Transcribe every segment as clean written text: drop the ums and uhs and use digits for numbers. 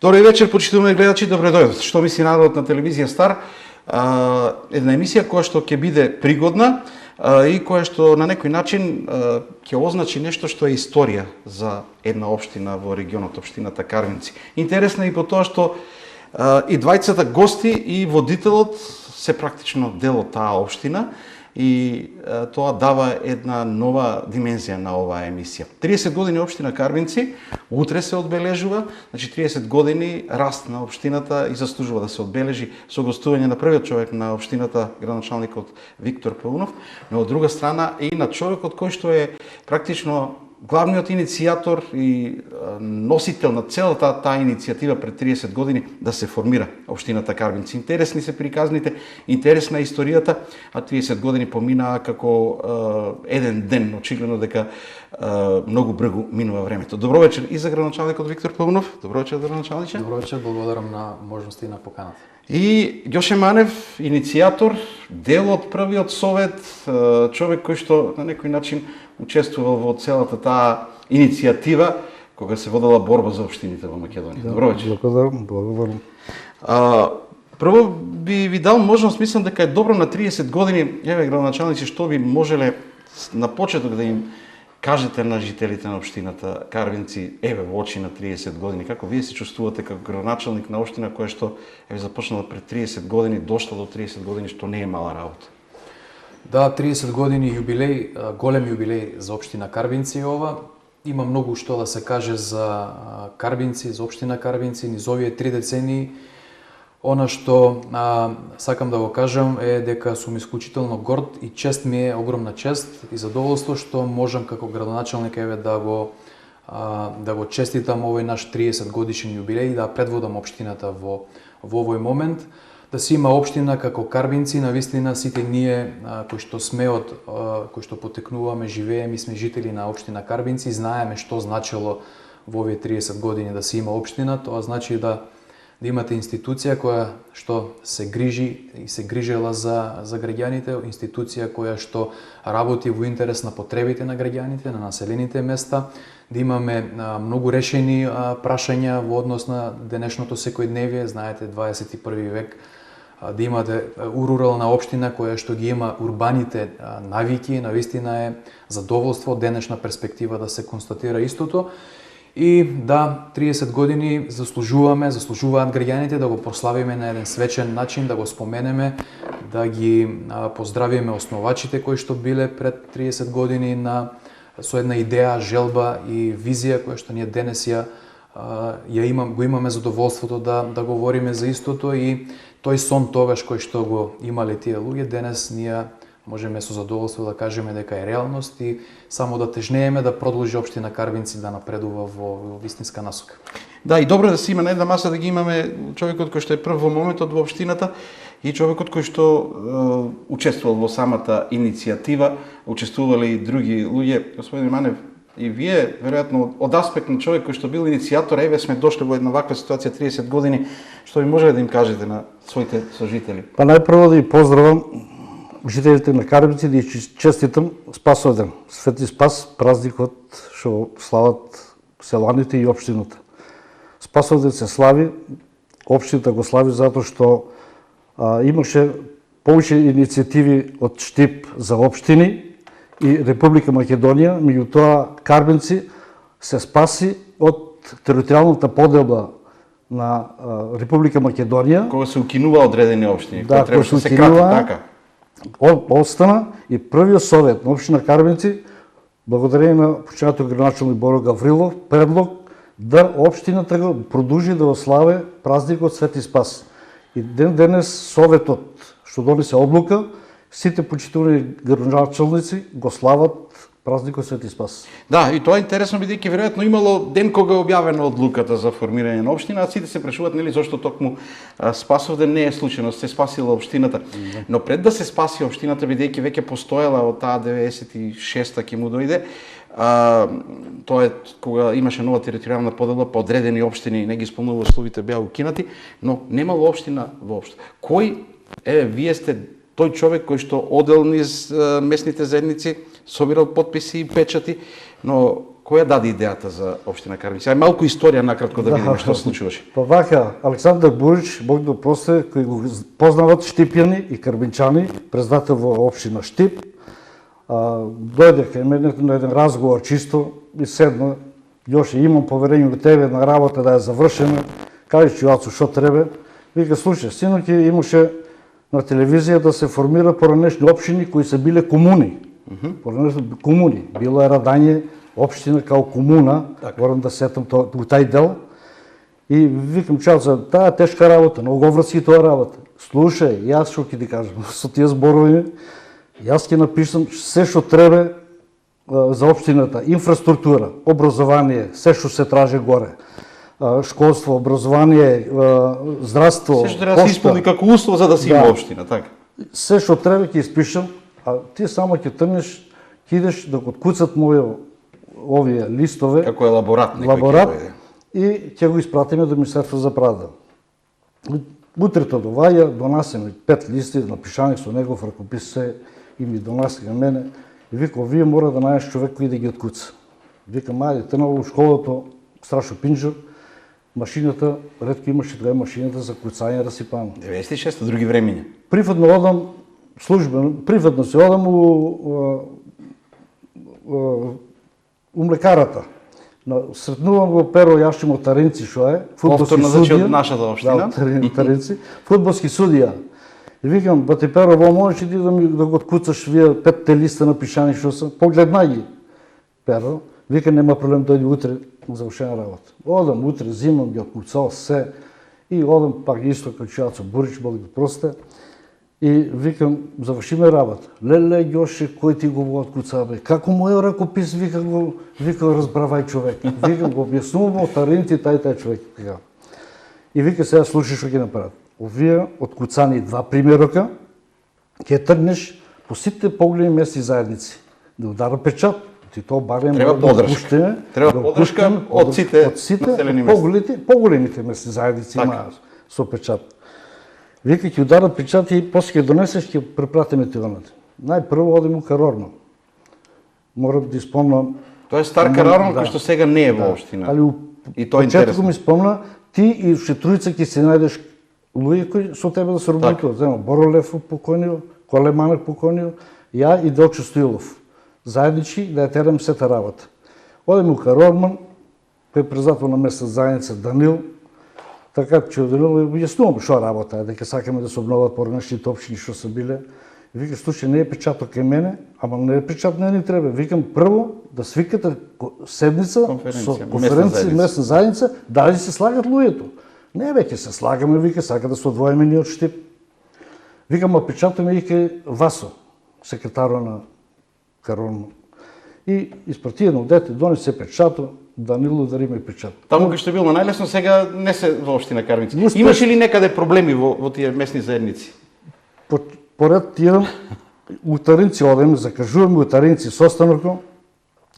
Добри вечер, почитувани гледачи, добре дојдовте. Што мисли народот на телевизија Стар? Една емисија која што ќе биде пригодна и која што на некој начин ќе означи нешто што е историја за една општина во регионот, општината Карвинци. Интересна и по тоа што и двајцата гости и водителот се практично дел од таа општина и тоа дава една нова димензија на оваа емисија. 30 години општина Карвинци, утре се одбележува, значи 30 години раст на општината и заслужува да се одбележи со гостување на првиот човек на општината, градоначалникот Виктор Паунов, но од друга страна и на човекот кој што е практично главниот иницијатор и носител на целата таа иницијатива пред 30 години да се формира општината Карвинци. Интересни се приказните, интересна е историјата, а 30 години поминаа како еден ден, очигледно дека многу брзо минува времето. Добро вечер и за градоначалникот Виктор Паунов. Добро вечер, градоначалниче. Добро вечер, благодарам на можноста и на поканата. И Ѓоше Манев, иницијатор, дел од првиот совет, човек кој што на некој начин учествувал во целата таа иницијатива кога се водела борба за општините во Македонија. Добро вечер. Благодарам. Прво би ви дал можност, мислам дека е добро на 30 години, еве градоначалници, што би можеле на почеток да им кажете на жителите на општината Карвинци, еве во очи на 30 години, како вие се чувствувате како градоначалник на општина која што еве започнала пред 30 години, дошла до 30 години, што не е мала работа. Да, 30 години јубилеј, голем јубилеј за општина Карвинци ова. Има многу што да се каже за Карвинци, за општина Карвинци, низ овие 3 децении. Она што сакам да го кажам е дека сум исклучително горд и чест ми е, огромна чест и задоволство што можам како градоначалник еве да го честитам овој наш 30 годишен јубилеј и да предводам општината во овој момент. Да се има општина како Карвинци, навистина сите ние кои што сме кои што потекнуваме, живееме и сме жители на општина Карвинци, знаеме што значело во овие 30 години да се има општина. Тоа значи да имате институција која што се грижи и се грижела за граѓаните, институција која што работи во интерес на потребите на граѓаните, на населените места, да имаме многу решени прашања во однос на денешното секојдневие, знаете 21 век, да имате рурална општина која што ги има урбаните навики, навистина е задоволство од денешна перспектива да се констатира истото. И да, 30 години заслужуваат граѓаните да го прославиме на еден свечен начин, да го споменеме, да ги поздравиме основачите кои што биле пред 30 години со една идеја, желба и визија која што ние денес го имаме задоволството да говориме за истото и тој сон тогаш кој што го имале тие луѓе, денес ние можеме со задоволство да кажеме дека е реалност и само да тежнееме да продолжи општина Карвинци да напредува во вистинска насока. Да, и добро да се има на една маса да ги имаме човекот кој што е прв во моментот во општината и човекот кој што учествувал во самата иницијатива, учествувале и други луѓе. Господин Манев, и вие, веројатно, од аспект на човек кој што бил иницијатор, еве сме дошли во една ваква ситуација 30 години, што ви можеле да им кажете на своите сожители? Па најпрво да ги поздравам жителите на Карвинци, да честитам Спасовден, Свети Спас, празникот што слават селаните и општината. Спасовден се слави, општината го слави затоа што имаше повеќе иницијативи од Штип за општини и Република Македонија, меѓутоа Карвинци се спаси од територијалната поделба на Република Македонија. Кога се укинува одредени општини, да, кога требаше да се крати, така. Остана и првиот совет на општина Карвинци, благодарение на починатиот градоначалник Боро Гаврилов, предлог да општината го продолжи да го славе празникот Свети Спас. И денес советот што донесе одлука, сите почитувани градоначалници го слават празникот Свети Спас. Да, и тоа е интересно бидејќи веројатно имало ден кога е објавена одлуката за формирање на општина, а сите се прашуваат нели зошто токму Спасовден не е случајно, се спасила општината. Но пред да се спаси општината, бидејќи веќе постоела од таа 96-та ќе му дојде, тоа е кога имаше нова територијална поделба, по одредени општини не ги исполнува условите, беа укинати, но немало општина воопшто. Кој вие сте тој човек кој што одел низ местните заедници, собирал потписи и печати, но која даде идејата за општина Карбинци? Ај малку историја накратко да видиме што се случуваше. Па вака, Александар Бурич, Бог да прости, кој го познават штипјани и карбинчани, председател во општина Штип, дојде кај мене на еден разговор чисто и седна, јоше имам поверење во тебе на работа да ја завршиме, кажи Јоацо што треба. Вика, слушај, синоќе имаше на телевизија да се формира поранешни општини кои се биле комуни. Комуни. Било е Радање, општина као комуна, морам да сетам у тај дел. И викам, Чалца, таа тешка работа, многу врски тоа работа. Слушај, јас што ќе ти кажам, со тие зборови, јас ќе напишам се што треба за општината, инфраструктура, образование, се што се траже горе. Школство, образование, здравство, се што треба да се исполни како услов за да се има општина, така. Се што треба ќе испишам, а ти само ќе тргнеш, ќе идеш да откуцат овие листове. Како елаборат и ќе го испратиме до Министерство за правда. Утрето доваѓа, донасеме 5 листи, напишани со негов ракопис се и ми донасе кај мене. И вика, вие мора да најдеш човек кој да ги откуца. Викам, ајде, трнало во школото, страшно пинџо, машината, ретко имаше тогава машината за куцање расипано. 96-та, други времења. Приватно одам, службено, приватно се одам у млекарата. Сретнувам го Перо Јашимо Таринци, што е, фудбалски судија. Од нашата општина. Да, Таринци, фудбалски судија. И викам, бате Перо, во можеш ти да го откуцаш вие 5 листа напишани што се, погледнај ги. Перо, вика, нема проблем, дојди утре, завршена работа. Одам утре, зимам ги откуцал се и одам пак исто како Јоацо Бурич, Бог да прости. И викам, завршиме работа. Леле, Јоше, кој ти го откуца, бе? Како мојот ракопис, вика, разбравај човек. Викам, го објаснувам од Таринци тај човек. И вика, сега слушай што ќе направат. Овие откуцани 2 примерока, ќе тргнеш по сите поголеми местни заедници. Да удара печат, ти тоа барем треба подршка. Треба подршка од сите населени места. Поголемите местни заедници имаат со печат. Вика, ќе ударат печат и после ќе донесеш, ќе препратиме тиваната. Најпрво одим у Карорно. Морам да испомнам. Тоа е стар Карорно, кој што сега не е во општина. И тоа е интересно. Ми спомна, ти и Шетруица ќе се најдеш луѓе кои со тебе да се работуваат. Зема Боролев покојнио, Коле Манев покојнио, ја и Делчо Стоилов. Заедничи да ја терам сета работа. Одим у Карорман, кој е председател на местна заедница Данил, така че Данил објаснувам што работа, дека сакаме да се обноват поранешните општини што се биле. Вика, слушај, не е печатот кај мене, ама не е печат, не ни треба. Викам, прво да свикате седница, конференција, местна заедница, дали се слагат луѓето. Не, веќе се слагаме, вика, сака да се одвоиме ние од Штип. Викам, а печатаме и кај Васо, секретаро на Карорно. И испрати едно дете, донесе печато, Данило дариме печат. Таму кај што било најлесно, сега не се во општина Карбинци. Имаше ли некаде проблеми во тие местни заедници? Поред тие, у Таринци одеме, закажуваме у Таринци состаноко,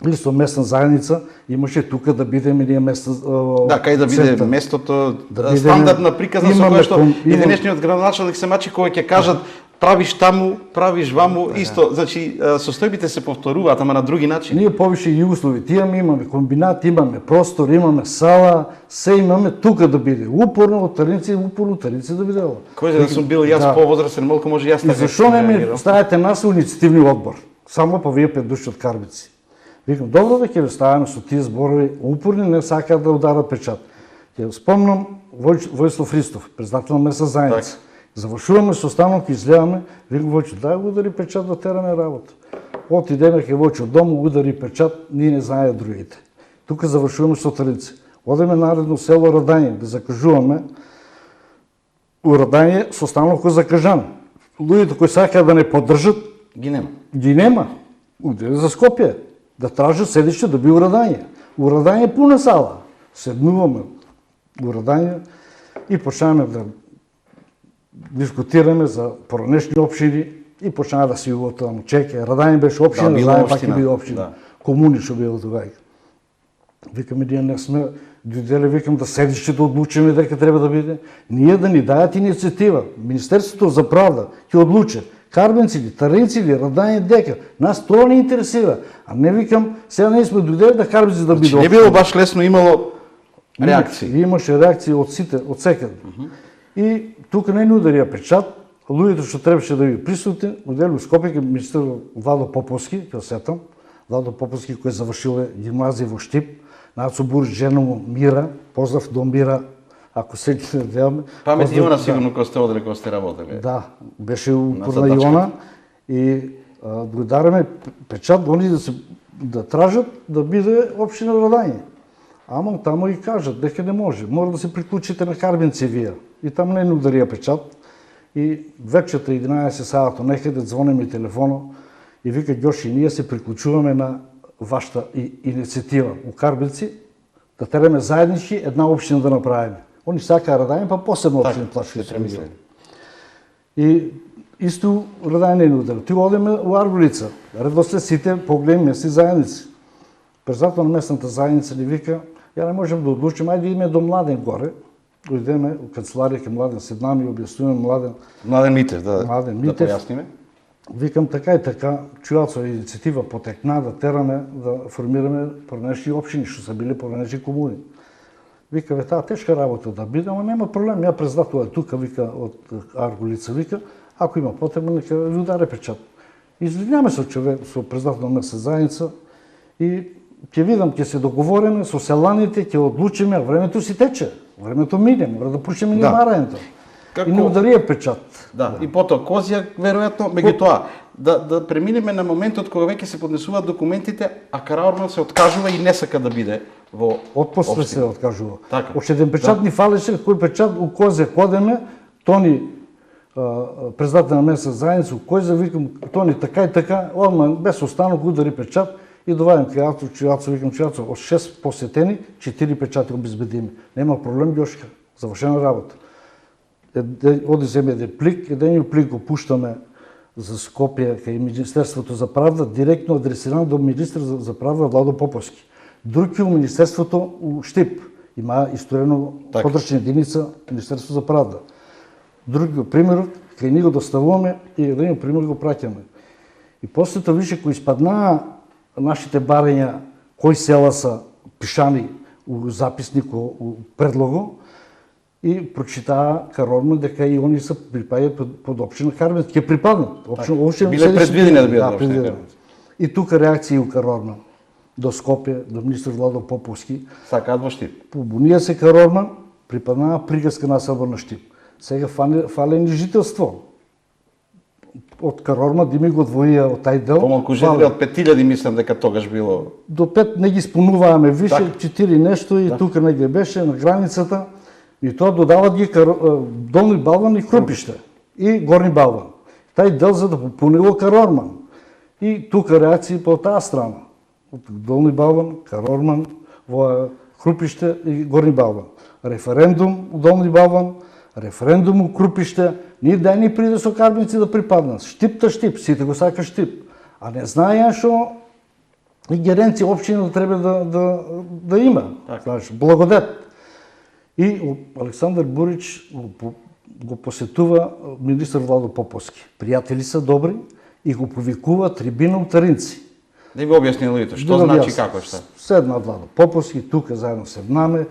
или со местна заедница, имаше тука да бидеме ние местна... Да, кај да биде местото, стандардна приказна со која што и денешниот градоначелник се мачи кој ќе кажат правиш таму, правиш ваму, исто, значи состојбите се повторуваат, ама на други начини. Ние повише и услови, имаме комбинат, имаме простор, имаме сала, се имаме тука да биде. Упорно од Таринци да биде ова. Кој да сум бил јас повозрастен, малку може јас така. И зашо не ми ставите нас во инициативни одбор? Само па вие 5 души од Карбинци. Викам, добро да ќе ве ставаме со тие зборови, упорни не сакаат да ударат печат. Ќе спомнам Војслав Христов, председател на местна заедница. Завршуваме со станок, излеаме, викам Војчо, дај го удари печат да тераме работа. Отидеме кај Војчо дому, удари печат, ние не знаеме другите. Тука завршуваме со Таринци. Одеме наредно село Радање, да закажуваме у Радање со станок закажан. Луѓето кои сакаат да не поддржат, ги нема. Удари за Скопје, да тражат седиште да би у Радање. У Радање пуна сала. Седнуваме у Радање и почнаваме да дискутираме за поранешни општини и почнаа да се увот таму. Чеке, Радање беше општина, Радање пак и би општина. Комуни што било тогава. Викаме, ние не сме дојделе, викам, да седище да одлучиме дека треба да биде. Ние да ни дајат иницијатива. Министерството за правда ќе одлучи Карбенци или таринци или радање дека. Нас тоа не интересира. А не викам, сега не сме дојдели да Карбенци да биде. Не било баш лесно, имало реакции. Имаше реакции од сите, од секаде. И тука не ни ударија печат, луѓето што требаше да ви присутни, одели у Скопје, министер Владо Поповски, ќе сетам, Владо Поповски кој завршил гимназија во Штип, Нацо Бурич, жена му Мира, поздрав до Мира, ако се гледаме. Памет Иона сигурно кој сте одели, кој сте работеле. Да, беше упорна Иона и благодараме печат они да тражат да биде општина Радање. Ама тамо и кажат дека не може, мора да се приклучите на Карбенци вие. И таму не ударија печат. И вечерта 11 саато некаде звони ми телефоно и вика Ѓоше, ние се приклучуваме на вашата иницијатива у Карбенци да тереме заеднички една општина да направиме. Они сакаа Радање, па посебно општина Плачковски регион. И исто Радање не удари. Ти одиме у Аргулица, редослед сите поголеми месни заедници. Председател на местната заедница ни вика, ја не можем да одлучиме, ајде идеме до Младен горе, дојдеме у канцеларија ке Младен, седнаме и објаснуваме Младен. Младен Митев, да. Младен Да Митев. појасниме. Викам така и така, чујацова иницијатива потекна да тераме да формираме поранешни општини што се биле поранешни комуни. Вика, таа тешка работа да биде, ама нема проблем, ја председател е тука, вика, од Аргулица, вика, ако има потреба, нека ви ударе печат. Извинјаме со човек, со председател на местна заедница и ќе видам, ќе се договориме со селаните, ќе одлучиме, времето си тече, времето мине, мора да почнеме ние марањето. И не ударија печат. Да, и потоа Козјак, веројатно, меѓутоа, да преминеме на моментот кога веќе се поднесуваат документите, а Караорман се откажува и не сака да биде во Отпосле се откажува. Така. Оште еден печат ни фалеше, кој печат у Козјак одеме, Тони председател на местна заедница, кој викам, Тони така и така, одма без останок удари печат и довадим чујацо, викам чујацо, од 6 посетени, 4 печати обезбедиме. Нема проблем, Ѓошка, завршена работа. Оди земе еден плик, еден плик го пуштаме за Скопје кај Министерството за правда, директно адресиран до министр за правда Владо Поповски. Друг е у Министерството у Штип, има исторено подрачна единица Министерство за правда. Друг пример, кај ние го доставуваме и еден пример го праќаме. И после тоа више кои испаднаа нашите барања, кои села са пишани у записник, у предлого, и прочитаа Караорман дека и они се припаѓаат под општина Карбенци, ќе припаднат. Биле предвидени да бидат општина Карбенци. И тука реакции у Караорман до Скопје, до министр Владо Поповски. Сакаат во Штип. Побунија се Караорман, припаднаа приказка населба на Штип. Сега фалени жителство. Од Караорман да ми го одвоија од тај дел. Помалку жители од 5000 мислам дека тогаш било. До 5 не ги спонувааме више, 4 нешто и тука не ги беше на границата. И тоа додават ги Долни Балван и Крупиште и Горни Балван. Тај дел за да попунило Караорман. И тука реакции по таа страна. Од Долни Балван, Караорман, во Крупиште и Горни Балван. Референдум у Долни Балван, референдум у Крупиште. Ние дај ни приде со Карбенци да припаднат. Штип, сите го сака Штип. А не знаеја што ингеренција општина треба да има. Знаеш, благодет. И Александар Бурич го посетува министр Владо Поповски. Пријатели са добри и го повикува трибина у Таринци. Да ви објасни луѓето што значи како што. Седна Владо Поповски, тука заедно седнаме,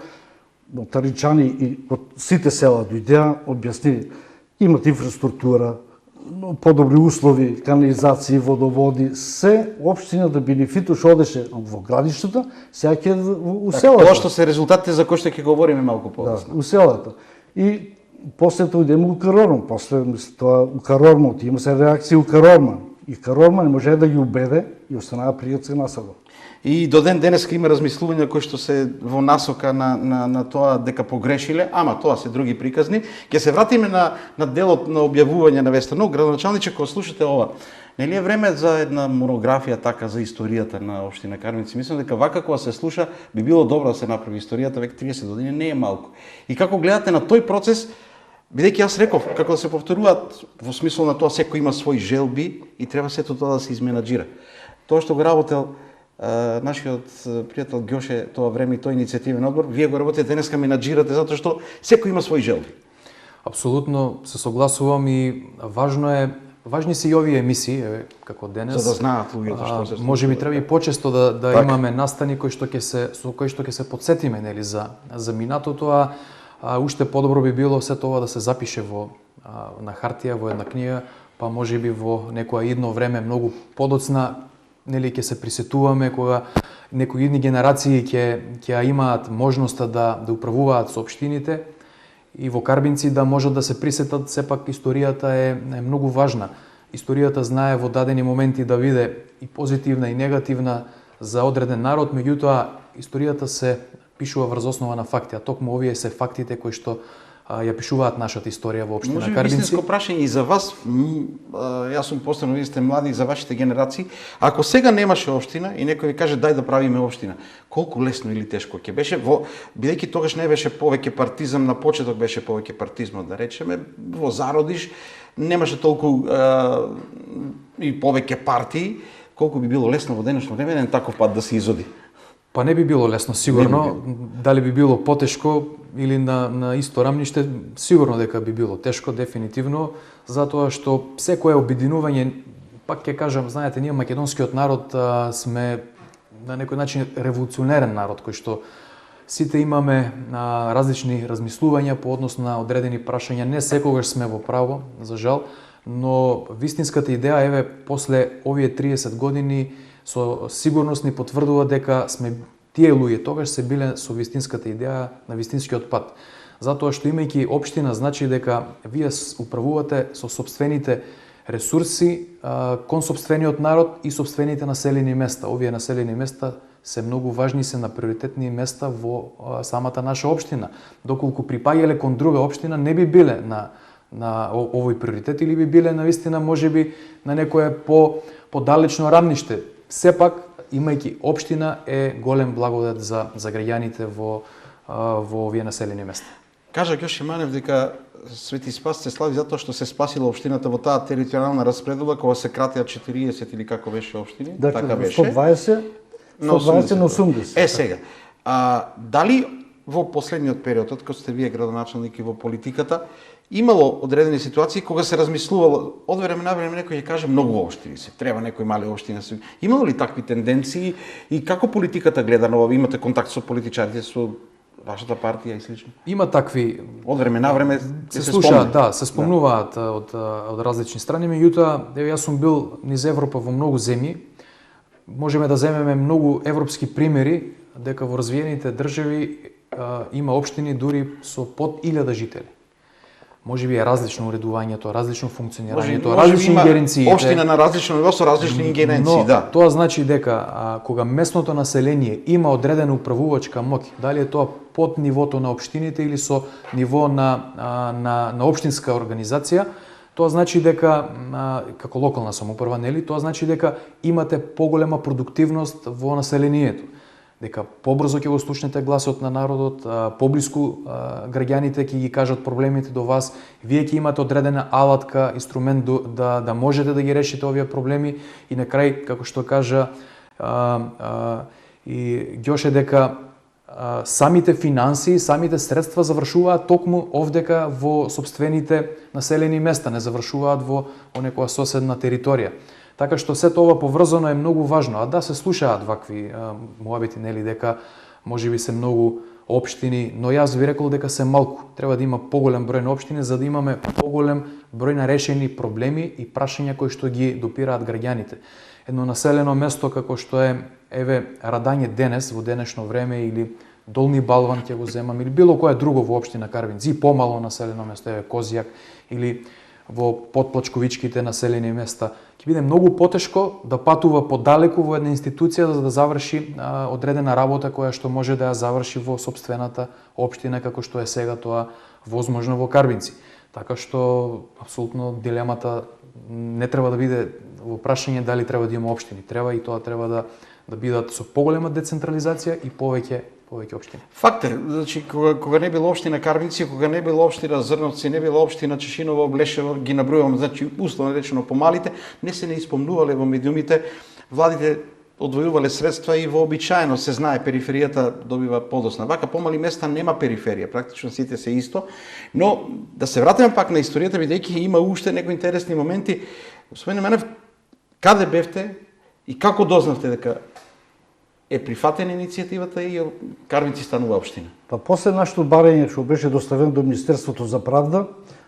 таринчани и од сите села дојдеа, објасни, имат инфраструктура, подобри услови, канализации, водоводи, се општина да бенефиту што одеше во градиштата, сега ќе у селата. Тоа што се резултатите за кои што ќе говориме малку подоцна. Да, у селата. И после тоа идеме у Караорман, после тоа у Караорман, има се реакции у Караорман. И Караорман може да ги убеде и останаа пријатска населба. И до ден денеска има размислувања кои што се во насока на тоа дека погрешиле, ама тоа се други приказни. Ќе се вратиме на делот на објавување на веста. Но градоначалниче, кога слушате ова, нели е време за една монографија така за историјата на општина Карбенци? Мислам дека вака кога се слуша би било добро да се направи историјата, веќе 30 години не е малку. И како гледате на тој процес, бидејќи јас реков како да се повторуваат во смисол на тоа секој има свои желби и треба сето тоа да се изменаџира. Тоа што го работел нашиот пријател Ѓоше тоа време и тој иницијативен одбор, вие го работите денеска менаџирате затоа што секој има свои желби. Апсолутно се согласувам и важно е Важни се и овие емисии, како денес. За да знаат луѓето што се случува. Може би треба и почесто да Така. имаме настани со кои што ќе се подсетиме, нели, за минатото, а уште подобро би било се тоа да се запише на хартија, во една книга, па може би во некоја идно време многу подоцна, нели, ќе се присетуваме кога некои идни генерации ќе имаат можноста да управуваат со општините и во Карбинци да можат да се присетат, сепак историјата е многу важна. Историјата знае во дадени моменти да биде и позитивна и негативна за одреден народ, меѓутоа историјата се пишува врз основа на факти, а токму овие се фактите кои што ја пишуваат нашата историја во општина Може би Карбинци. истинско прашање и за вас, јас сум постојано, вие сте млади, и за вашите генерации. Ако сега немаше општина и некој ви каже дај да правиме општина, колку лесно или тешко ќе беше, бидејќи тогаш не беше повеќе партизам, на почеток беше повеќе партизмот, да речеме, во зародиш, немаше толку и повеќе партии, колку би било лесно во денешно време еден таков пат да се изоди. Па не би било лесно, сигурно. Дали би било потешко или на исто рамниште, сигурно дека би било тешко, дефинитивно, затоа што секое обединување, пак ќе кажам, знаете, ние македонскиот народ сме на некој начин револуционерен народ, кој што сите имаме различни размислувања по однос на одредени прашања, не секогаш сме во право, за жал, но вистинската идеја, еве, после овие 30 години, со сигурност ни потврдува дека сме тие луѓе тогаш се биле со вистинската идеја на вистинскиот пат. Затоа што имајќи општина значи дека вие управувате со сопствените ресурси кон сопствениот народ и сопствените населени места. Овие населени места се многу важни, се на приоритетни места во самата наша општина. Доколку припаѓале кон друга општина не би биле на овој приоритет или би биле навистина можеби на некое подалечно рамниште. Сепак, имајќи општина е голем благодат за граѓаните во овие населени места. Кажа Ѓоше Манев дека Свети Спас се слави затоа што се спасила општината во таа територијална распределба кога се кратеа 40 или како беше општини, така беше. 120 на 80. Сега, дали во последниот период, откако сте вие градоначалник и во политиката, имало одредени ситуации кога се размислувало, од време на време некој ќе каже многу општини се, треба некои мали општини се. Имало ли такви тенденции и како политиката гледа на ова? Имате контакт со политичарите, со вашата партија и слично? Има такви. Од време на време се слушаат, да, се спомнуваат од различни страни, меѓутоа, јас сум бил низ Европа во многу земји. Можеме да земеме многу европски примери дека во развиените држави има општини дури со под 1000 жители. Може би е различно уредувањето, различно функционирањето, различни ингеренции. Општина на различно ниво со различни ингеренции, да. Тоа значи дека кога местното население има одредена управувачка моќ, дали е тоа под нивото на општините или со ниво на општинска организација, тоа значи дека како локална самоуправа, нели, тоа значи дека имате поголема продуктивност во населението. Дека побрзо ќе го слушнете гласот на народот, поблиску граѓаните ќе ги кажат проблемите до вас, вие ќе имате одредена алатка, инструмент да можете да ги решите овие проблеми и на крај, како што кажа и Ѓоше, дека самите финансии, самите средства завршуваат токму овдека во сопствените населени места, не завршуваат во некоја соседна територија. Така што сето ова поврзано е многу важно, а да се слушаат вакви муабети, нели, дека можеби се многу општини, но јас би рекол дека се малку. Треба да има поголем број на општини за да имаме поголем број на решени проблеми и прашања кои што ги допираат граѓаните. Едно населено место како што е Радање денес во денешно време или Долни Балван ќе го земам или било кое друго во општина Карбинци, помало населено место Козјак или во подплачковичките населени места, ќе биде многу потешко да патува подалеку во една институција за да заврши одредена работа која што може да ја заврши во сопствената општина како што е сега тоа возможно во Карбинци. Така што апсолутно дилемата не треба да биде во прашање дали треба да има општини. Треба и тоа треба да бидат со поголема децентрализација и повеќе општини. Фактор, значи кога не било општина Карбинци, кога не било општина Зрновци, не било општина Чешиново, Блешево, ги набројувам, значи условно речено помалите, не се не испомнувале во медиумите владите одвојувале средства и вообичаено се знае периферијата добива подосна. Вака помали места нема периферија, практично сите се исто, но да се вратиме пак на историјата, бидејќи има уште некои интересни моменти. Господин Менев, каде бевте и како дознавте дека е прифатена иницијативата и Карбинци станува општина? Па после нашето барање што беше доставено до Министерството за правда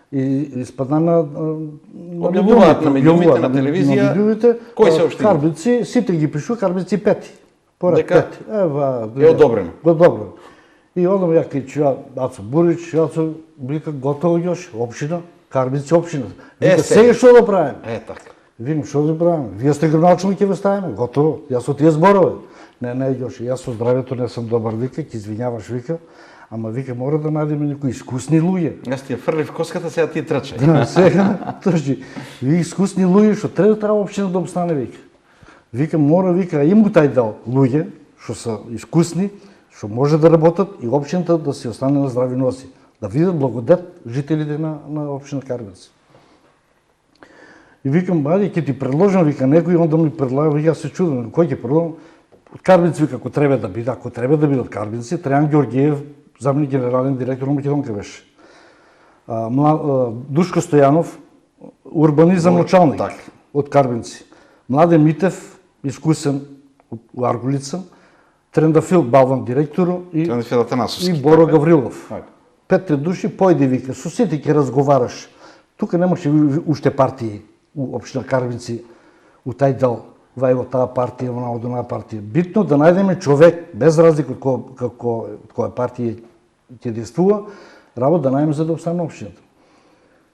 и испадна на објавуваат на медиумите, на телевизија, кои се општини? Карбинци, сите ги пишу Карбинци пети. Поред Дека пети. е одобрено. Одобрено. И одам ја кај Ацо Бурич, Ацо вика готово још, општина, Карбинци општина. Вика сега што да правиме? Така. Викам што да правиме? Вие сте градоначалник ќе ве ставиме, готово. Јас со тие зборове. Не, још, јас со здравјето не сум добар, вика, ќе извинјаваш, вика, ама вика мора да најдеме некои искусни луѓе. Јас ти ја фрлив коската, сега ти трчај. Да, сега трчи. И искусни луѓе што треба општина да обстане, вика. Вика мора, вика, има тај дел луѓе што се искусни, што може да работат и општината да се остане на здрави носи, да видат благодет жителите на општина Карбинци. И викам, ајде ќе ти предложам, вика некој, онда ми предлага, јас се чудам, кој ќе предложам? Од Карбинци, вика, ако треба да биде од Карбинци, Трајан Ѓорѓиев, заменик генерален директор на Македонка беше. Душко Стојанов, урбанизам началник од Карбинци. Младен Митев, искусен од Арголица, Трендафил Балван директор и Боро Гаврилов. 5 души, појди, вика, со сите ќе разговараш. Тука немаше уште партии у општина Карбинци, у тај дел, во таа партија, во онаа партија. Битно да најдеме човек, без разлика од која партија ќе действува, работа да најдеме за да обстане општината.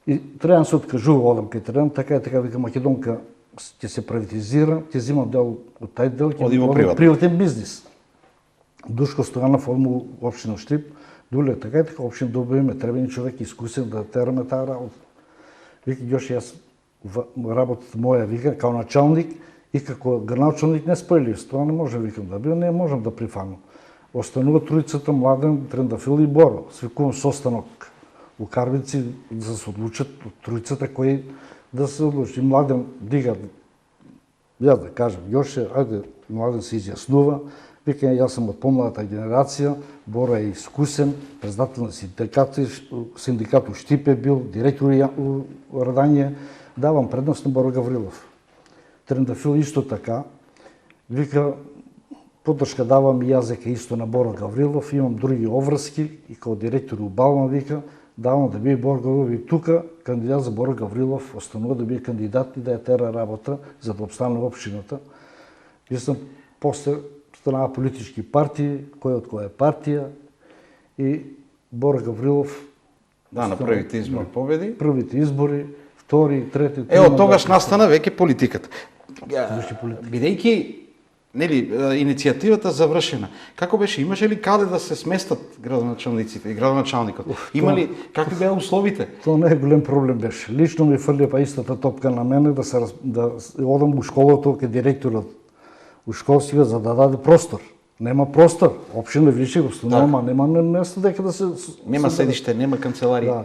И треба да се откажува, одам кај Трајан, така вика Македонка ќе се приватизира, ќе зима дел од тај дел, ќе оди приватен бизнис. Душко Стојанов одма општина Штип, дуле така општина добиеме, треба ни човек искусен да тераме таа работа. Вика Ѓош, јас работата моја, вика, као началник и како градоначалник не спојлив, тоа не можам, викам, да био, не можам да прифанам. Останува тројцата Младен, Трендафил и Боро. Свикувам состанок у Карбинци да се одлучат од тројцата кои да се одлучат. Младен дига, јас да кажам, Ѓоше, ајде, Младен се изјаснува, вика, јас сум од помладата генерација, Боро е искусен, председател на синдикатот Штипе бил, директор Радање, давам предност на Боро Гаврилов. Трендафил исто така, вика, поддршка давам и јас дека исто на Боро Гаврилов, имам други обврски и као директор у Балма, вика, давам да биде Боро Гаврилов и тука кандидат за Боро Гаврилов останува да биде кандидат и да ја тера работа за да обстане општината. Јас сум после станава политички партии, кој од која партија и Боро Гаврилов на првите избори победи. Првите избори, втори, трети. Од тогаш настана веќе политиката. Бидејќи нели иницијативата завршена, како беше, имаше ли каде да се сместат градоначалниците и градоначалникот? Има ли, какви беа условите? Тоа не е голем проблем беше. Лично ми фрли па истата топка на мене да одам у школото кај директорот у школството за да даде простор. Нема простор. Општина више го станува, нема место дека да се нема седиште, нема канцеларија. Да.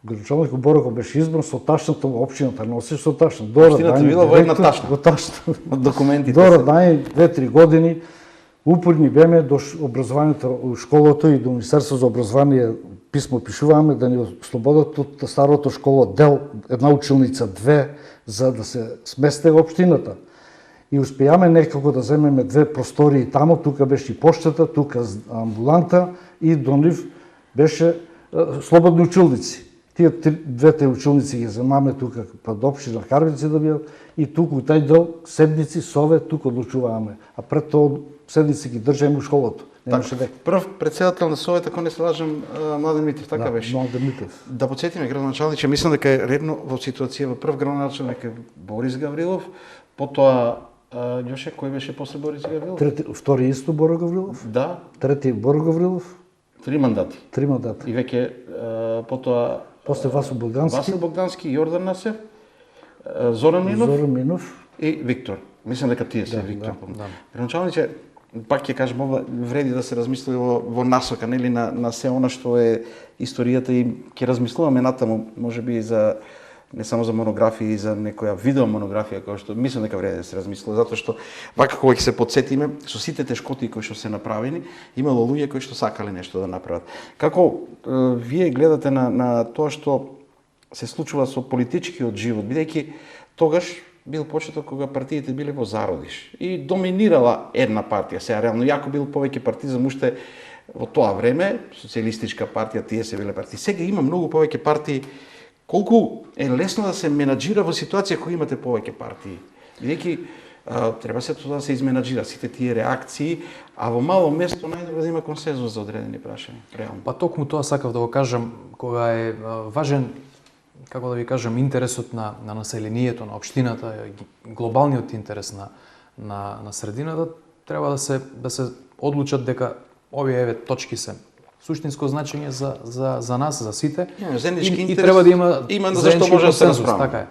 Градоначалник Борко беше избран со ташната општината, носи со ташна. Општината била во една ташна. Во ташна. Од документите. Дора дај 2-3 години упорни беме до образованието у школото и до Министерство за образование писмо пишуваме да ни ослободат од старото школо дел, една училница, 2, за да се сместе општината. И успејаме некако да земеме 2 простории тамо, тука беше и поштата, тука амбуланта и до нив беше слободни училници. Тие 2 училници ги земаме тука под општина Карбинци да бидат и тука у тај дел седници, совет, тука одлучуваме. А пред тоа седници ги држаме у школото. Немаше дека. Прв председател на совет, ако не се лажам, Младен Митев, така беше. Младен Митев. Да подсетиме градоначалниче, мислам дека е редно во ситуација во прв градоначалник е Борис Гаврилов, потоа Ѓоше, кој беше после Борис Гаврилов? Втори исто Боро Гаврилов. Да. Трети Боро Гаврилов. 3 мандати. 3 мандати. И веќе потоа после Васил Богдански, Јордан Насев, Зоран Минов и Виктор. Мислам дека тие се Виктор. Градоначалниче, пак ќе кажам, ова вреди да се размисли во насока, нели, на се она што е историјата и ќе размислуваме натаму, можеби и за не само за монографија и за некоја видеомонографија која што мислам дека вреди да се размисли, затоа што вака кога ќе се потсетиме со сите тешкоти кои што се направени, имало луѓе кои што сакале нешто да направат. Како вие гледате на тоа што се случува со политичкиот живот, бидејќи тогаш бил почеток кога партиите биле во зародиш и доминирала една партија. Сега реално јако бил повеќе партизам уште во тоа време, социјалистичка партија, тие се биле партии. Сега има многу повеќе партии. Колку е лесно да се менаџира во ситуација кога имате повеќе партии? Бидејќи треба се тоа да се изменаџира сите тие реакции, а во мало место најдобро да има консензус за одредени прашања. Реално. Па токму тоа сакав да го кажам, кога е важен, како да ви кажам, интересот на населението, на општината, глобалниот интерес на средината, треба да се одлучат дека овие точки се суштинско значење за нас, за сите. И треба да има зашто може да се расправа. Така е.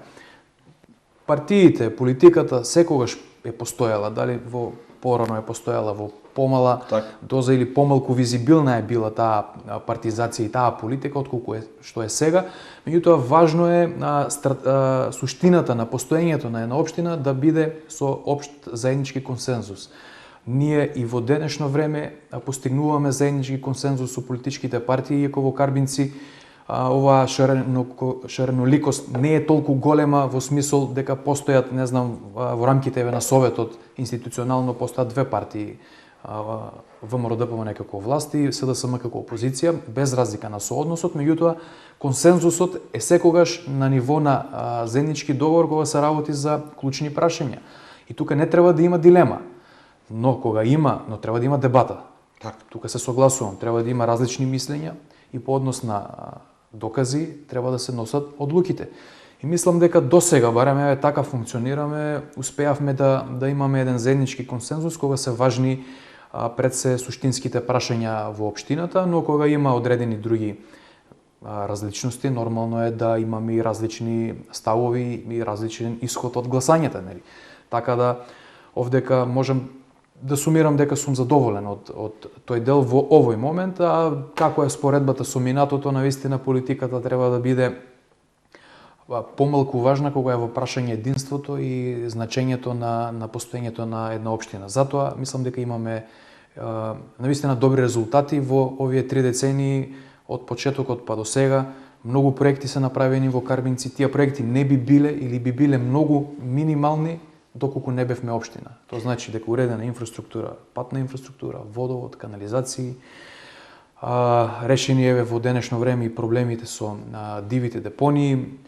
Партиите, политиката секогаш е постојала, дали во порано е постојала во помала доза или помалку визибилна е била таа партизација и таа политика отколку што е сега. Меѓутоа важно е суштината на постоењето на една општина да биде со општ заеднички консензус. Ние и во денешно време постигнуваме заеднички консензус со политичките партии, иако во Карбинци оваа шареноликост не е толку голема во смисол дека постојат, не знам, во рамките на Советот институционално постојат две партии, ВМРО-ДПМН како власт и СДСМ како опозиција, без разлика на соодносот, меѓутоа консензусот е секогаш на ниво на заеднички договор кога се работи за клучни прашања. И тука не треба да има дилема. Но треба да има дебата. Тука се согласувам, треба да има различни мислења и по однос на докази треба да се носат одлуките. И мислам дека досега, барем така функционираме, успеавме да имаме еден заеднички консензус кога се важни пред се суштинските прашања во општината, но кога има одредени други различности, нормално е да имаме и различни ставови и различен исход од гласањата, нели? Така да овдека можам да сумирам дека сум задоволен од тој дел во овој момент, а како е споредбата со минатото, навистина политиката треба да биде помалку важна кога е во прашање единството и значењето на постоењето на една општина. Затоа мислам дека имаме навистина добри резултати во овие 3 децении од почетокот па до сега. Многу проекти се направени во Карбинци. Тие проекти не би биле или би биле многу минимални доколку не бевме општина. Тоа значи дека уредена инфраструктура, патна инфраструктура, водовод, канализации, решени еве во денешно време и проблемите со дивите депонии,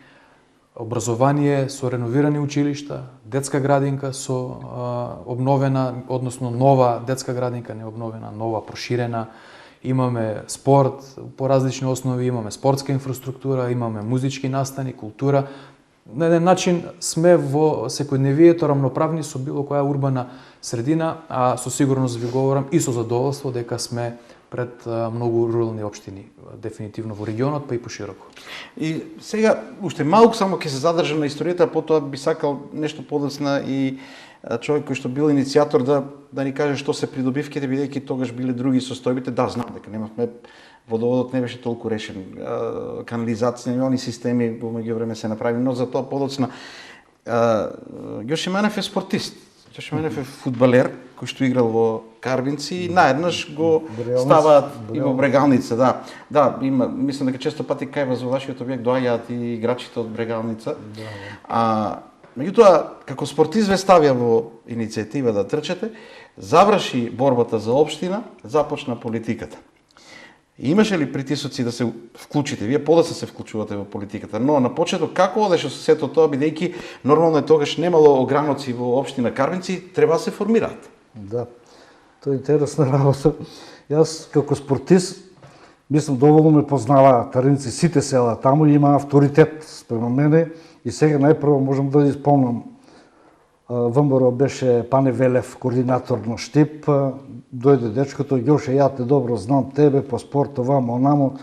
образование со реновирани училишта, детска градинка со обновена, односно нова детска градинка, не обновена, нова, проширена. Имаме спорт по различни основи, имаме спортска инфраструктура, имаме музички настани, култура. На еден начин сме во секојдневието рамноправни со било која урбана средина, а со сигурност ви говорам и со задоволство дека сме пред многу рурални општини, дефинитивно во регионот, па и пошироко. И сега, уште малку само ќе се задржам на историјата, а потоа би сакал нешто подоцна и човек кој што бил иницијатор да ни каже што се придобивките, бидејќи тогаш биле други состојбите. Да, знам дека немавме, водоводот не беше толку решен, канализација и они системи во меѓувреме се направи, но за тоа подоцна. Ѓоше Манев е спортист. Ѓоше Манев е фудбалер кој што играл во Карбинци и наеднаш го ставаат и во Брегалница, да. Да, има, мислам дека често пати кај вас во вашиот објект доаѓаат и играчите од Брегалница. Меѓутоа, како спортист ве ставија во иницијатива да трчате, заврши борбата за општина, започна политиката. Имаше ли притисоци да се вклучите? Вие подоцна се вклучувате во политиката, но на почеток како одеше со сето тоа, бидејќи нормално е тогаш немало ограноци во општина Карбинци, треба да се формираат. Да, тоа е интересна работа. Јас како спортист, мислам доволно ме познава Таринци, сите села таму и има авторитет спрема мене и сега најпрво можам да испомнам. ВМРО беше Пане Велев, координатор на Штип, дојде дечкото, Ѓоше, ја те добро знам тебе, по спорт, овамо, онамо,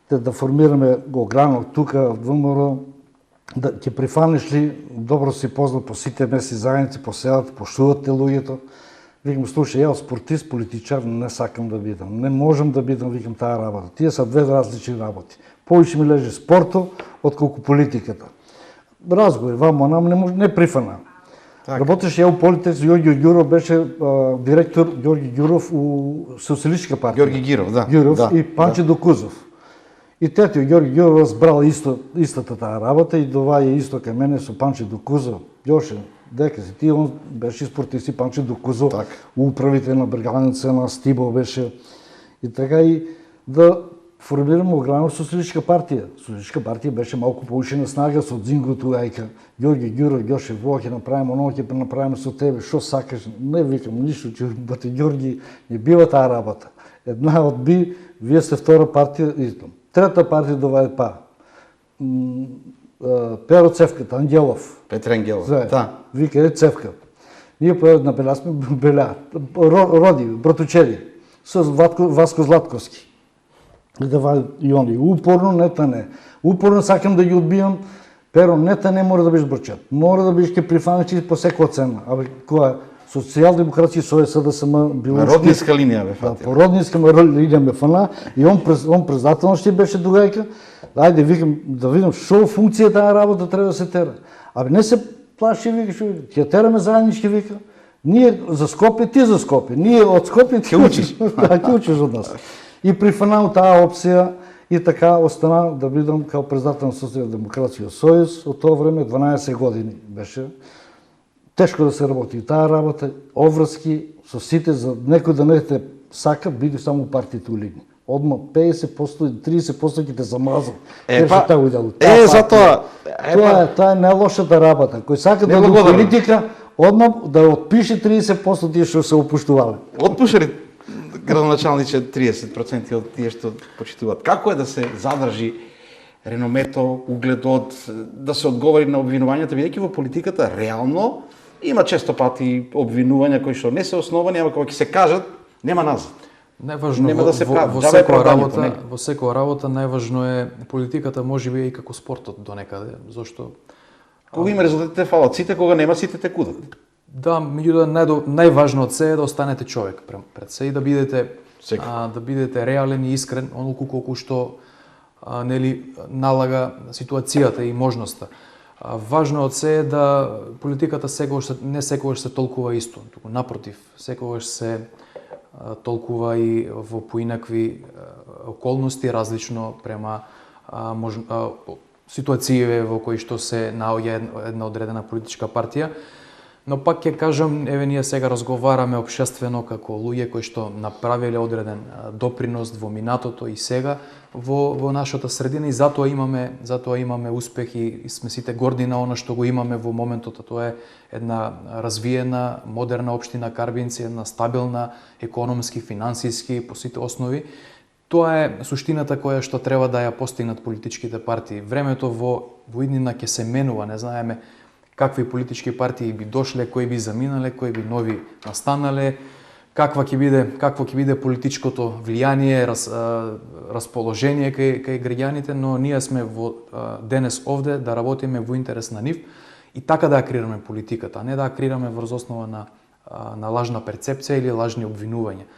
те да формираме го гранок тука, ВМРО, да ќе прифаниш ли, добро си познат по сите месни заедници, по селата, поштувате луѓето. Викам, слушај, ја спортист, политичар не сакам да бидам, не можам да бидам, викам, таа работа. Тие се две различни работи. Повеќе ми лежи спортот, отколку политиката. разговори, вамо нам не прифана. Така. Работеше у Политекс, Ѓорѓи Ѓуров беше директор Ѓорѓи Ѓуров у Социјалистичка партија. Ѓорѓи Гиров, да. Ѓуров да, и Панче Докузов. И тетиот Ѓорѓи Ѓуров разбрал истата таа работа и доваѓа исто кај мене со Панче Докузов. Јоше, дека си ти, он беше спортист Панче Докузов, Так. управител на Брганица, на Стибо беше. И така и да формираме огромна социјалистичка партија. Социјалистичка партија беше малку повишена снага со Дзинго Туајка. Ѓорѓи Ѓуров, Ѓоше, во ќе направиме, оно ќе направиме со тебе, што сакаш. Не викам ништо, че бате Ѓорѓи, не бива таа работа. Една од би, вие сте втора партија, истом. Трета партија доваѓа Перо Цевката, Ангелов. Петр Ангелов. Да. Вика е Цевка. Ние набелязме Беля, роди, братучери, со Васко Златковски. И они, упорно не тане. Упорно сакам да ги одбијам, Перо не тане мора да бидеш брчат. Мора да бидеш ке прифанечи по секоја цена. Абе, која социјалдемократија со СДСМ било Родниска линија бе да, фатил. по родниска линија ме фана и он председател ще беше догајка. Ајде викам да видам што функција таа работа треба да се тера. Абе не се плаши вика што ќе тераме заеднички вика. Ние за Скопје, ти за Скопје. Ние од Скопје ти учиш. Да, ќе учиш од нас. И прифанав таа опција и така остана да бидам као председател на Социјалдемократскиот сојуз. Од тоа време 12 години беше. Тешко да се работи таа работа, обврски со сите за некој да не те сака, биде само партиите улигни. Одма 50% и 30% ќе те замазат. Затоа Тоа е најлошата работа. Кој сака да го политика, одма да отпише 30% тие што се опуштувале. отпушери градоначалниче 30% од тие што почитуваат. Како е да се задржи реномето, угледот, да се одговори на обвинувањата, бидејќи во политиката реално има често пати обвинувања кои што не се основани, ама кога ќе се кажат, нема назад. Најважно Нема да се прави. во Џабе секоја правдањето, работа, не. во секоја работа најважно е политиката можеби и како спортот до некаде, зашто Кога има резултатите фалат сите, кога нема сите те кудат. да, меѓутоа најважно од се е да останете човек пред се и да бидете да бидете реален и искрен онолку колку што нели налага ситуацијата и можноста. Важно од се е да политиката не секогаш се толкува исто, туку напротив, секогаш се толкува и во поинакви околности, различно према ситуације во кои што се наоѓа една одредена политичка партија. Но пак ќе кажам, еве ние сега разговараме општествено како луѓе кои што направиле одреден допринос во минатото и сега во нашата средина и затоа имаме успех и сме сите горди на она што го имаме во моментот, а тоа е една развиена, модерна општина Карбинци, една стабилна економски, финансиски по сите основи. Тоа е суштината која што треба да ја постигнат политичките партии. Времето во иднина ќе се менува, не знаеме какви политички партии би дошле, кои би заминале, кои би нови настанале, какво ќе биде политичкото влијание, расположение кај граѓаните, но ние сме денес овде да работиме во интерес на нив и така да ја креираме политиката, а не да ја креираме врз основа на лажна перцепција или лажни обвинувања.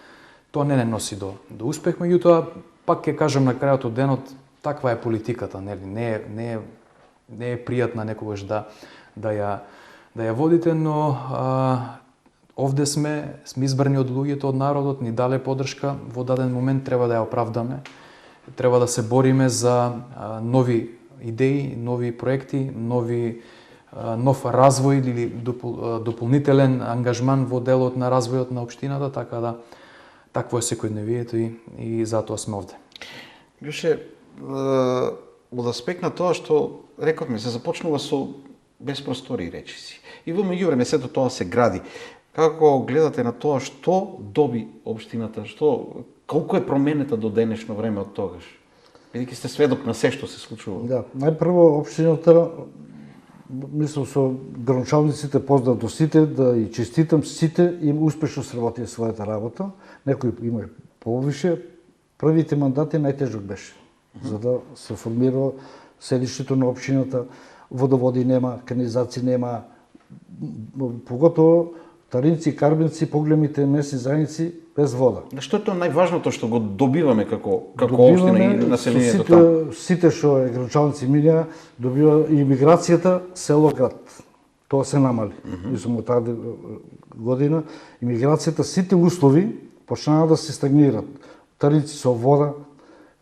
Тоа не носи до успех, меѓутоа пак ќе кажам на крајот од денот, таква е политиката, нели? Не е пријатна некогаш да ја водите, но овде сме избрани од луѓето, од народот, ни дале подршка, во даден момент треба да ја оправдаме, треба да се бориме за нови идеи, нови проекти, нов развој или дополнителен ангажман во делот на развојот на општината, така да такво е секојдневието и затоа сме овде. Јоше, од аспект на тоа што рековме, се започнува со без простори речиси. И во меѓувреме сето тоа се гради. Како гледате на тоа што доби општината, колку е променета до денешно време од тогаш? Бидејќи сте сведок на се што се случува. Да, најпрво општината, мислам со гранчалниците поздрав до сите, да и честитам сите им успешно сработија својата работа. Некои има повише. Првите мандати најтежок беше, за да се формира седишето на општината. Водоводи нема, канализација нема, поготово Таринци, карбинци, поголемите месни заедници без вода. Што е тоа најважното што го добиваме како општина и населението таму? Сите што е граничалници минија, добива и имиграцијата село-град. Тоа се намали. Мислам, таа година имиграцијата, сите услови почнаа да се стагнираат. Таринци со вода,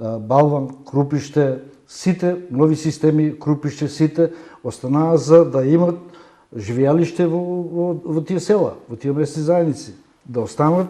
балван, крупиште, сите нови системи, крупиште, сите останаа за да имат живеалиште во тие села, во тие месни заедници, да останат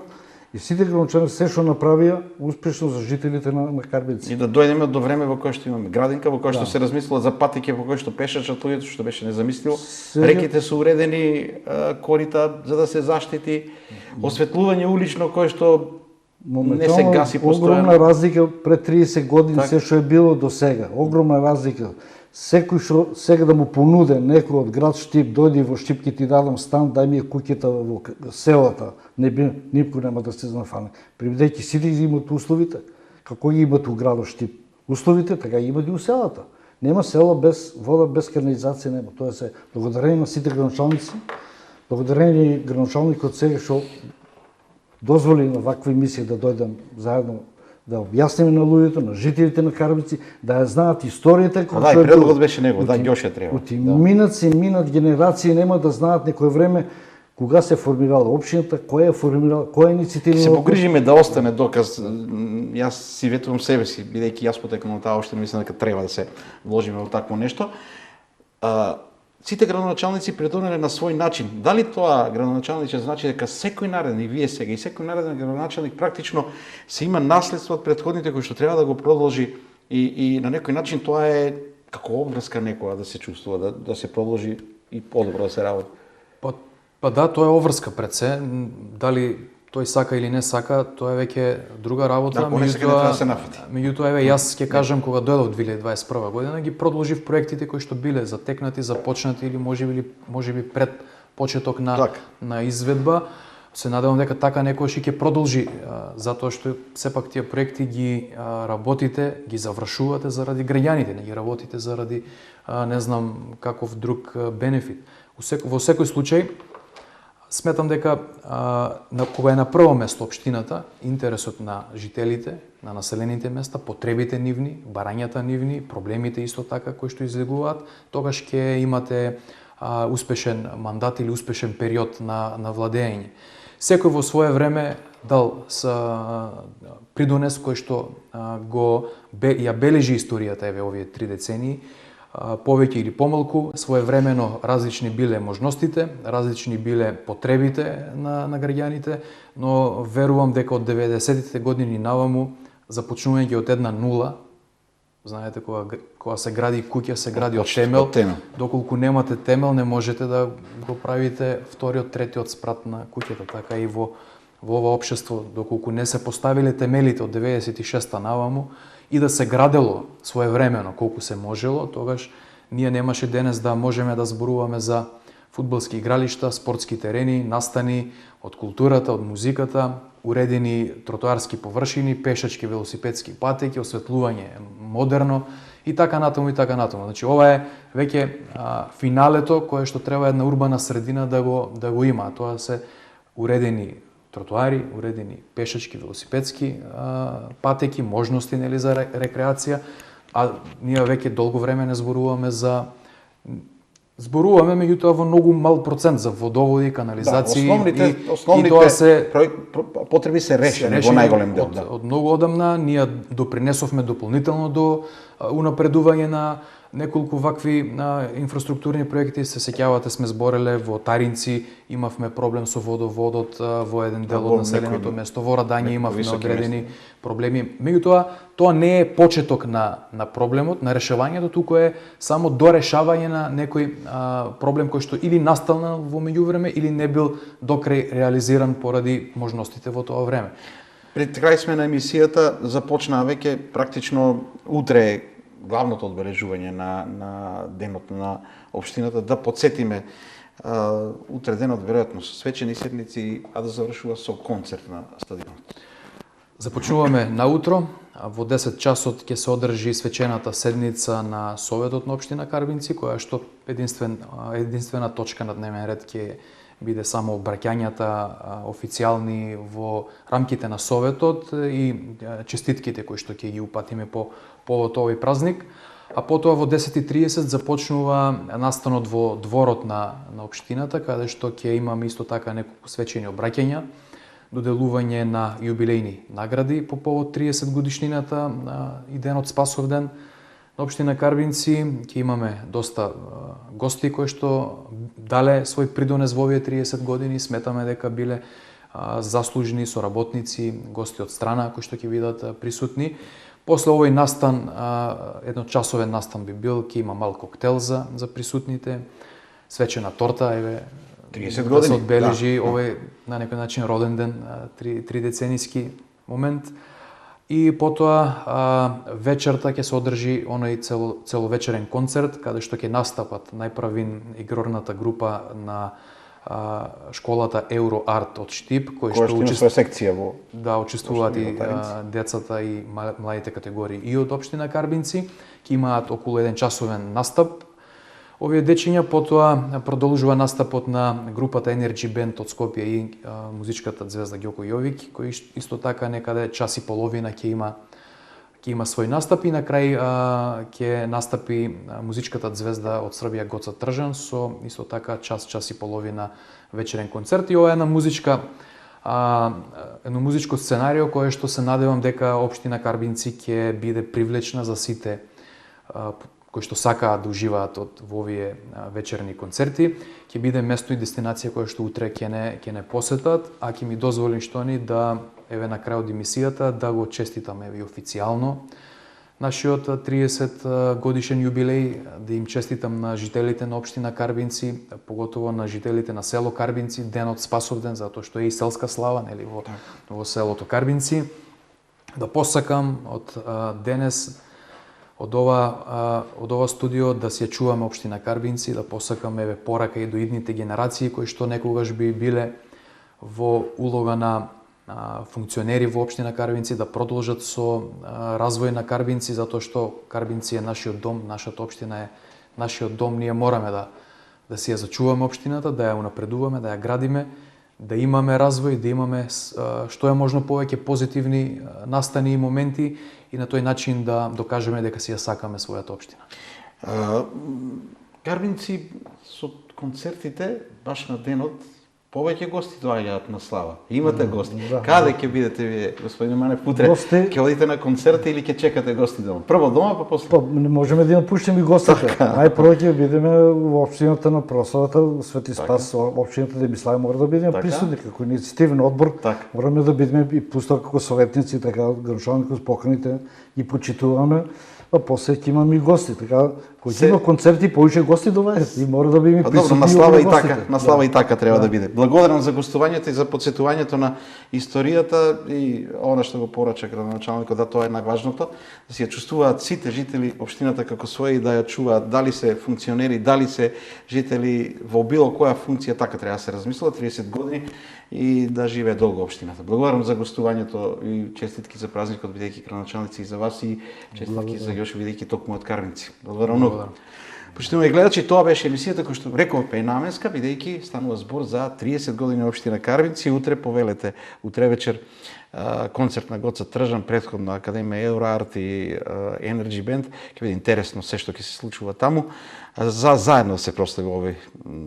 и сите граничани се што направија успешно за жителите на Карбинци. И да дојдеме до време во кое што имаме градинка, во кое што се размислува за патеќе во кои што пешачат луѓето, што беше незамисливо. Реките се уредени, корита за да се заштити, осветлување улично кое што не се гаси постојано. Огромна разлика пред 30 години се што е било до сега. Огромна разлика. Секој што сега да му понуде некој од град Штип, дојди во Штип ќе ти дадам стан, дај ми ја куќата во селата, никој нема да се нафане. Бидејќи сите ги имат условите, како ги имат у градот Штип. Условите така ги имат и у селата. Нема села без вода, без канализација нема. Тоа се благодарение на сите граничалници, благодарение граничалникот сега што дозволи на ваква емисија да дојдам заедно да објасниме на луѓето, на жителите на Карбинци, да ја знаат историјата која што е. Предлогот беше него, Ѓоше треба. Минат генерации нема да знаат некој време кога се формирала општината, кој е формирала, кој е иницијативна. Се погрижиме да остане доказ. Јас си ветувам себе си, бидејќи јас потекнам од таа општина, мислам дека треба да се вложиме во такво нешто. Сите градоначалници претвориле на свој начин. Дали тоа градоначалниче значи дека секој нареден, и вие сега, и секој нареден градоначалник практично се има наследство од претходните кои што треба да го продолжи и на некој начин тоа е како обврска некоја да се чувствува, да се продолжи и подобро да се работи. Па да, тоа е обврска пред се. Дали тој сака или не сака, тоа е веќе друга работа. Меѓутоа, еве, јас ќе кажам, кога дојдов 2021 година, ги продолжив проектите кои што биле затекнати, започнати или можеби пред почеток на изведба. Се надевам дека така некојаш и ќе продолжи, затоа што сепак тие проекти ги работите, ги завршувате заради граѓаните, не ги работите заради не знам каков друг бенефит. Во секој случај, сметам дека кога е на прво место општината, интересот на жителите, на населените места, потребите нивни, барањата нивни, проблемите исто така кои што излегуваат, тогаш ќе имате успешен мандат или успешен период на владење. Секој во свое време дал придонес кој што ја бележи историјата еве овие 3 децении, повеќе или помалку, своевремено различни биле можностите, различни биле потребите на граѓаните, но верувам дека од 90-тите години наваму, започнувајќи од една нула, знаете, кога се гради куќа, се гради од темел, доколку немате темел, не можете да го правите вториот, третиот спрат на куќата, така и во ова општество, доколку не се поставиле темелите од 96-та наваму, и да се градело своевремено колку се можело, тогаш ние немаше денес да можеме да зборуваме за фудбалски игралишта, спортски терени, настани од културата, од музиката, уредени тротоарски површини, пешачки, велосипедски патеки, осветлување модерно и така натаму и така натаму. Значи ова е веќе финалето кое што треба една урбана средина да го има. Тоа се уредени тротоари, уредени пешачки, велосипедски патеки, можности нели за рекреација, а ние веќе долго време не зборуваме меѓутоа во многу мал процент за водоводи, канализации и тоа се потреби се решени во најголем дел. Од многу одамна ние допринесовме дополнително до унапредување на неколку вакви инфраструктурни проекти. Се сеќавате, сме збореле во Таринци, имавме проблем со водоводот во еден дел од населеното место, во Радање имавме одредени проблеми. Меѓутоа, тоа не е почеток на проблемот, на решавањето, туку е само дорешавање на некој проблем кој што или настална во меѓувреме или не бил докрај реализиран поради можностите во тоа време. Пред крај сме на емисијата, започнаа веќе практично утре главното одбележување на денот на општината, да подсетиме утре денот веројатно со свечени седници, а да завршува со концерт на стадионот. Започнуваме наутро, во 10 часот ќе се одржи свечената седница на Советот на општина Карбинци, која што единствена точка на дневен ред ќе биде само обраќањата официјални во рамките на Советот и честитките кои што ќе ги упатиме по повод овој празник. А потоа во 10:30 започнува настанот во дворот на општината, каде што ќе имаме исто така неколку свечени обраќања, доделување на јубилејни награди по повод 30 годишнината и денот Спасовден на општина Карбинци. Ќе имаме доста гости кои што дале свој придонес во овие 30 години. Сметаме дека биле заслужени соработници, гости од страна кои што ќе бидат присутни. После овој настан, едночасовен настан би бил, ќе има мал коктел за присутните, свечена торта, еве 30 да години се одбележи овој на некој начин роден ден, тридецениски момент. И потоа вечерта ќе се одржи оној целовечерен концерт каде што ќе настапат најпрвин игрорната група на школата Euroart од Штип, кој што има своја секција во учествуваат и децата и младите категории и од општина Карбинци. Ќе имаат околу 1 часовен настап овие дечиња. Потоа продолжува настапот на групата Energy Band од Скопје и музичката звезда Ѓоко Јовик, кој исто така некаде час и половина ќе има свој настап, и на крај ќе настапи музичката звезда од Србија Гоца Тржан со исто така час и половина вечерен концерт. И ова е една едно музичко сценарио кое што се надевам дека општина Карбинци ќе биде привлечна за сите кои што сакаат да уживаат во овие вечерни концерти. Ќе биде место и дестинација која што утре ќе не посетат, а ќе ми дозволи што ни да еве на крај од емисијата да го честитаме и официјално нашиот 30 годишен јубилеј, да им честитам на жителите на општина Карбинци, поготово на жителите на село Карбинци, денот Спасовден, затоа што е и селска слава, нели, во селото Карбинци. Да посакам од денес од ова студио да се чуваме општина Карбинци, да посакаме еве порака и до идните генерации кои што некогаш би биле во улога на функционери во општина Карбинци, да продолжат со развој на Карбинци, затоа што Карбинци е нашиот дом, нашата општина е нашиот дом. Ние мораме да си ја зачуваме општината, да ја унапредуваме, да ја градиме, да имаме развој, да имаме што е можно повеќе позитивни настани и моменти, и на тој начин да докажеме дека си ја сакаме својата општина. Карбинци со концертите баш на денот повеќе гости доаѓаат на слава. Имате гости. Каде ќе бидете вие, господин Манев, утре? Ќе одите на концерти или ќе чекате гости дома? Прво дома, па после? Не можеме да напуштиме гостите. Најпрво ќе бидеме во општината на прославата Свети Спас, општината Демислави, мора да бидеме присутни како иницијативен одбор. Мораме да бидеме и пуста како советници, така граничаните поканите и почитуваме. А после ќе имаме и гости, така кој ќе има концерти, повеќе гости доаѓаат и мора да бидеме присутни. На слава и така треба да биде. Благодарам за гостувањето и за потсетувањето на историјата и она што го порача градоначалникот, да тоа е најважното, да се ја чувствуваат сите жители општината како своји, да ја чуваат, дали се функционери, дали се жители во било која функција, така треба да се размислува 30 години и да живее долго општината. Благодарам за гостувањето и честитки за празникот, бидејќи градоначалници, и за вас, и честитки за Јошо, бидејќи токму од Карбинци. Благодарам многу. Почитувани гледачи, тоа беше емисијата која што реков е наменска, бидејќи станува збор за 30 години општина Карбинци. Утре повелете, утре вечер концерт на Гоца Тржан, претходно Академија Euroart и Energy Band. Ќе биде интересно се што ќе се случува таму. Заедно да се прослави овој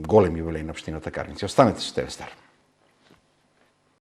голем јубилеј на општината Карбинци. Останете со ТВ Стар.